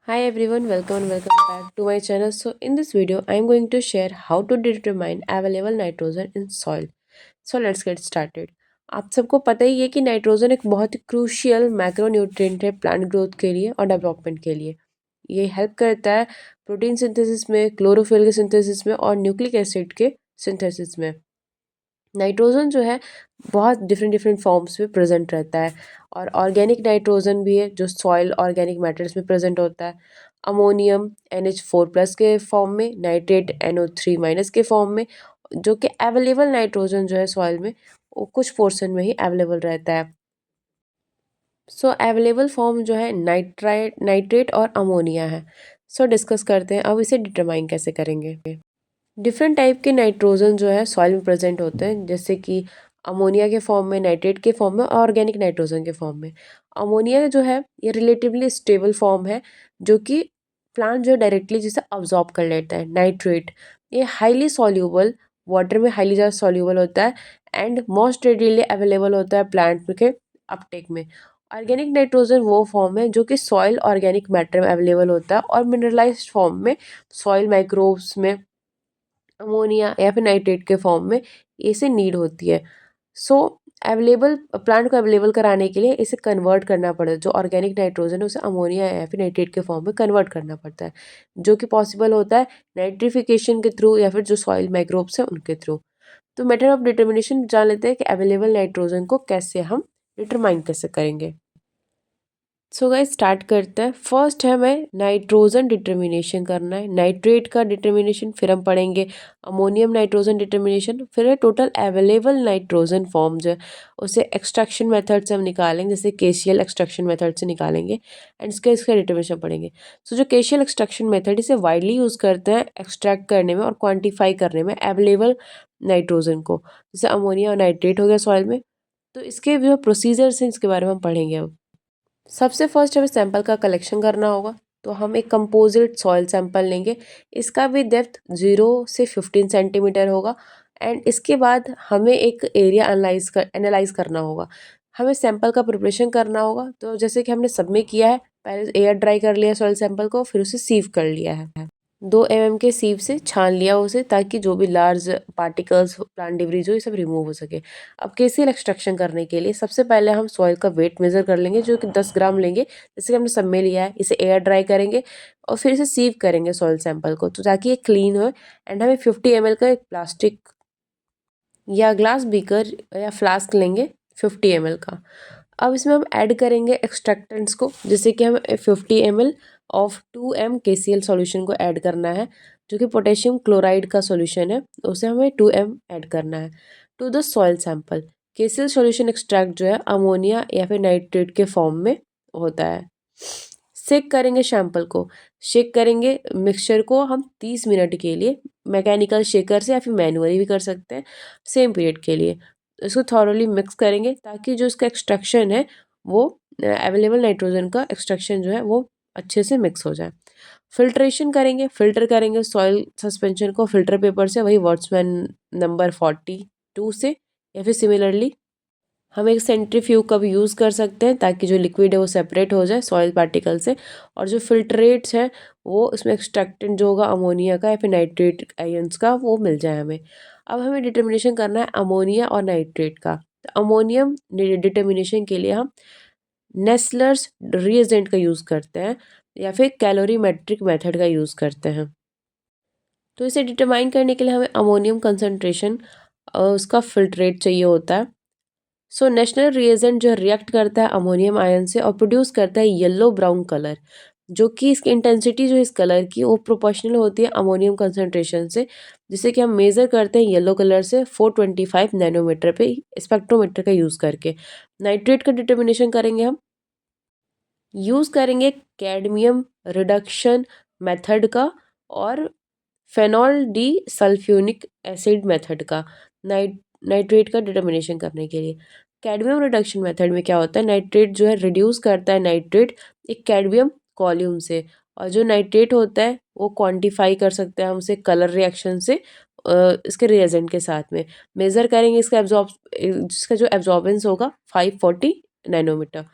Hi everyone, welcome and welcome back to my channel. So in this video, I am going to share how to determine available nitrogen in soil. So let's get started. आप सबको पता ही है कि nitrogen एक बहुत ही crucial macronutrient है plant growth के लिए और डेवलपमेंट के लिए। ये हेल्प करता है प्रोटीन सिंथेसिस में, क्लोरोफिल के सिंथेसिस में और न्यूक्लिक एसिड के सिंथेसिस में। नाइट्रोजन जो है बहुत डिफरेंट डिफरेंट फॉर्म्स में प्रेजेंट रहता है और ऑर्गेनिक नाइट्रोजन भी है जो सॉइल ऑर्गेनिक मैटर्स में प्रेजेंट होता है। अमोनियम NH4+ के फॉर्म में, नाइट्रेट NO3- के फॉर्म में, जो कि अवेलेबल नाइट्रोजन जो है सॉइल में वो कुछ पोर्शन में ही अवेलेबल रहता है। सो अवेलेबल फॉर्म जो है नाइट्रेट और अमोनिया है। सो डिस्कस करते हैं अब इसे डिटरमाइन कैसे करेंगे। डिफरेंट टाइप के नाइट्रोजन जो है सॉइल में प्रेजेंट होते हैं, जैसे कि अमोनिया के फॉर्म में, नाइट्रेट के फॉर्म में और ऑर्गेनिक नाइट्रोजन के फॉर्म में। अमोनिया जो है ये रिलेटिवली स्टेबल फॉर्म है जो कि प्लांट जो है डायरेक्टली जिसे अब्जॉर्ब कर लेता है। नाइट्रेट ये हाईली सॉल्यूबल, वाटर में हाईली ज़्यादा सॉल्यूबल होता है एंड मोस्ट रेडिली अवेलेबल होता है प्लांट के अपटेक में। ऑर्गेनिक नाइट्रोजन वो फॉर्म है जो कि सॉइल ऑर्गेनिक मैटर में अवेलेबल होता है और मिनरलाइज्ड फॉर्म में सॉइल माइक्रोब्स में अमोनिया या फिर नाइट्रेट के फॉर्म में इसे नीड होती है। सो अवेलेबल प्लांट को अवेलेबल कराने के लिए इसे कन्वर्ट करना पड़ता है। जो ऑर्गेनिक नाइट्रोजन है उसे अमोनिया या फिर नाइट्रेट के फॉर्म में कन्वर्ट करना पड़ता है, जो कि पॉसिबल होता है नाइट्रिफिकेशन के थ्रू या फिर जो सॉइल माइक्रोब्स हैं उनके थ्रू। तो मेथड ऑफ डिटर्मिनेशन जान लेते हैं कि अवेलेबल नाइट्रोजन को कैसे हम डिटरमाइन कैसे करेंगे। सो गाइस स्टार्ट करते हैं। फर्स्ट है हमें नाइट्रोजन डिटर्मिनेशन करना है, नाइट्रेट का डिटर्मिनेशन, फिर हम पढ़ेंगे अमोनियम नाइट्रोजन डिटर्मिनेशन, फिर है टोटल अवेलेबल नाइट्रोजन फॉर्म जो है उसे एक्सट्रैक्शन मेथड से हम निकालेंगे, जैसे केसीएल एक्सट्रैक्शन मेथड से निकालेंगे एंड इसका डिटर्मिनेशन पढ़ेंगे। सो जो केसीएल एक्सट्रैक्शन मेथड इसे वाइडली यूज़ करते हैं एक्सट्रैक्ट करने में और क्वान्टिफाई करने में अवेलेबल नाइट्रोजन को, जैसे अमोनिया और नाइट्रेट हो गया सॉइल में। तो इसके जो प्रोसीजर्स हैं इसके बारे में हम पढ़ेंगे अब। सबसे फर्स्ट हमें सैंपल का कलेक्शन करना होगा, तो हम एक कंपोजिट सॉइल सैंपल लेंगे। इसका भी डेप्थ 0 से 15 सेंटीमीटर होगा एंड इसके बाद हमें एक एरिया एनालाइज करना होगा। हमें सैंपल का प्रिपरेशन करना होगा, तो जैसे कि हमने सबमिट किया है, पहले एयर ड्राई कर लिया सॉइल सैंपल को, फिर उसे सीव कर लिया है। 2 mm के सीव से छान लिया उसे, ताकि जो भी लार्ज पार्टिकल्स, प्लांट डिब्रीज हो, ये सब रिमूव हो सके। अब केसीएल एक्सट्रैक्शन करने के लिए सबसे पहले हम सॉइल का वेट मेजर कर लेंगे, जो कि 10 ग्राम लेंगे, जैसे कि हमने सब में लिया है। इसे एयर ड्राई करेंगे और फिर इसे सीव करेंगे सॉइल सैंपल को, तो ताकि ये क्लीन हो। एंड हमें 50 ml का एक प्लास्टिक या ग्लास बीकर या फ्लास्क लेंगे 50 ml का। अब इसमें हम ऐड करेंगे एक्सट्रैक्टेंट्स को, जैसे कि हम 50 ml of 2m KCl solution को ऐड करना है, जो कि पोटेशियम क्लोराइड का सॉल्यूशन है, उसे हमें 2m ऐड करना है to the soil sample. KCl solution extract जो है अमोनिया या फिर नाइट्रेट के फॉर्म में होता है। शेक करेंगे सैंपल को, शेक करेंगे मिक्सचर को हम 30 मिनट के लिए, मैकेनिकल शेकर से या फिर मैनुअली भी कर सकते हैं सेम पीरियड के लिए। इसको थॉरली मिक्स करेंगे ताकि जो इसका एक्सट्रैक्शन है वो अवेलेबल नाइट्रोजन का एक्सट्रैक्शन जो है वो अच्छे से मिक्स हो जाए। फिल्ट्रेशन करेंगे, फिल्टर करेंगे सॉइल सस्पेंशन को फिल्टर पेपर से, वही वर्ड्समैन नंबर 42 से, या फिर सिमिलरली हम एक सेंट्रीफ्यूग का भी यूज़ कर सकते हैं, ताकि जो लिक्विड है वो सेपरेट हो जाए सॉइल पार्टिकल से, और जो फिल्ट्रेट्स है वो इसमें एक्सट्रैक्टेंट जो होगा अमोनिया का या फिर नाइट्रेट आयंस का वो मिल जाए हमें। अब हमें डिटर्मिनेशन करना है अमोनिया और नाइट्रेट का। तो अमोनियम डिटर्मिनेशन के लिए हम नेस्लर्स रिएजेंट का यूज़ करते हैं या फिर कैलोरीमेट्रिक मेथड का यूज़ करते हैं। तो इसे डिटरमाइन करने के लिए हमें अमोनियम कंसनट्रेशन उसका फिल्ट्रेट चाहिए होता है। सो नेशनल रिएजेंट जो रिएक्ट करता है अमोनियम आयन से और प्रोड्यूस करता है येलो ब्राउन कलर, जो कि इसकी इंटेंसिटी जो इस कलर की वो प्रोपोर्शनल होती है अमोनियम कंसंट्रेशन से, जिसे कि हम मेज़र करते हैं येलो कलर से 425 नैनोमीटर पे स्पेक्ट्रोमीटर का यूज़ करके। नाइट्रेट का डिटर्मिनेशन करेंगे हम, यूज़ करेंगे कैडमियम रिडक्शन मेथड का और phenol D sulphuric acid method का नाइट्रेट का डिटर्मिनेशन करने के लिए। कैडमियम रिडक्शन मेथड में क्या होता है, नाइट्रेट जो है रिड्यूस करता है नाइट्रेट एक कैडमियम कॉल्यूम से, और जो नाइट्रेट होता है वो क्वांटिफाई कर सकते हैं हम उसे कलर रिएक्शन से इसके रिएजेंट के साथ में मेज़र करेंगे। जिसका जो एब्जॉर्बेंस होगा 540 नैनोमीटर।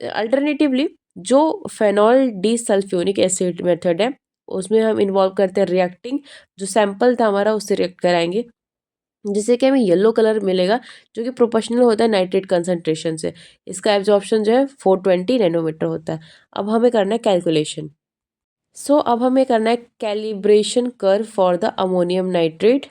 अल्टरनेटिवली जो फेनॉल डिसल्फ्यूरिक एसिड मेथड है उसमें हम इन्वॉल्व करते हैं रिएक्टिंग, जो सैंपल था हमारा उससे रिएक्ट कराएंगे, जिससे कि हमें येलो कलर मिलेगा जो कि प्रोपोर्शनल होता है नाइट्रेट कंसंट्रेशन से। इसका एब्जॉर्प्शन जो है 420 नैनोमीटर होता है। अब हमें करना है कैलकुलेशन। अब हमें करना है calibration curve for the ammonium nitrate.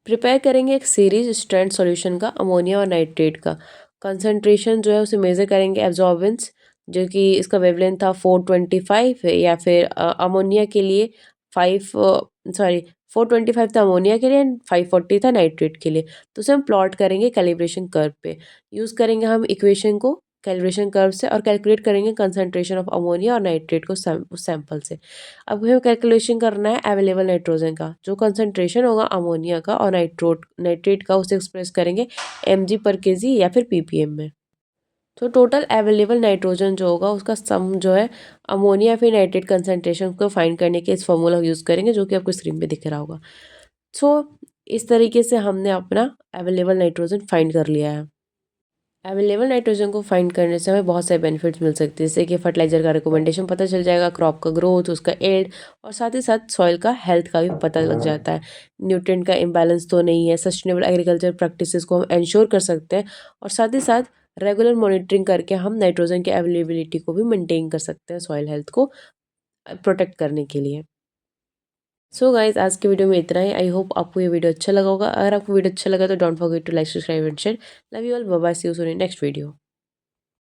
Prepare करेंगे एक सीरीज स्ट्रैंड सॉल्यूशन का अमोनिया और नाइट्रेट का। कंसंट्रेशन जो है उसे मेज़र करेंगे एब्जॉर्बेंस, जो कि इसका वेवलेंथ था 425 या फिर अमोनिया के लिए 425 था अमोनिया के लिए एंड 540 था नाइट्रेट के लिए। तो उसे हम प्लॉट करेंगे कैलिब्रेशन कर्व पे। यूज़ करेंगे हम इक्वेशन को कैलिब्रेशन कर्व से और कैलकुलेट करेंगे कंसंट्रेशन ऑफ अमोनिया और नाइट्रेट को उस सैंपल से। अब हमें कैलकुलेशन करना है अवेलेबल नाइट्रोजन का। जो कंसंट्रेशन होगा अमोनिया का और नाइट्रेट का उसे एक्सप्रेस करेंगे mg/kg या फिर ppm में। तो टोटल अवेलेबल नाइट्रोजन जो होगा उसका सम जो है अमोनिया फिर नाइट्रेट कंसंट्रेशन को फाइंड करने के इस फॉर्मूला यूज़ करेंगे जो कि आपको स्क्रीन पे दिख रहा होगा। सो इस तरीके से हमने अपना अवेलेबल नाइट्रोजन फाइंड कर लिया है। अवेलेबल नाइट्रोजन को फाइंड करने से हमें बहुत सारे बेनिफिट्स मिल सकते हैं, जैसे कि फर्टिलाइजर का रिकमेंडेशन पता चल जाएगा, क्रॉप का ग्रोथ, उसका एल्ड और साथ ही साथ सॉइल का हेल्थ का भी पता लग जाता है। न्यूट्रिएंट का इम्बैलेंस तो नहीं है। सस्टेनेबल एग्रीकल्चर प्रैक्टिसेस को हम इंश्योर कर सकते हैं और साथ ही साथ रेगुलर मॉनिटरिंग करके हम नाइट्रोजन की अवेलेबिलिटी को भी मेंटेन कर सकते हैं सॉइल हेल्थ को प्रोटेक्ट करने के लिए। सो गाइज आज के वीडियो में इतना ही। आई होप आपको ये वीडियो अच्छा लगा होगा। अगर आपको वीडियो अच्छा लगा तो don't forget to like, subscribe and share. Love you all, bye bye, see you soon in next video.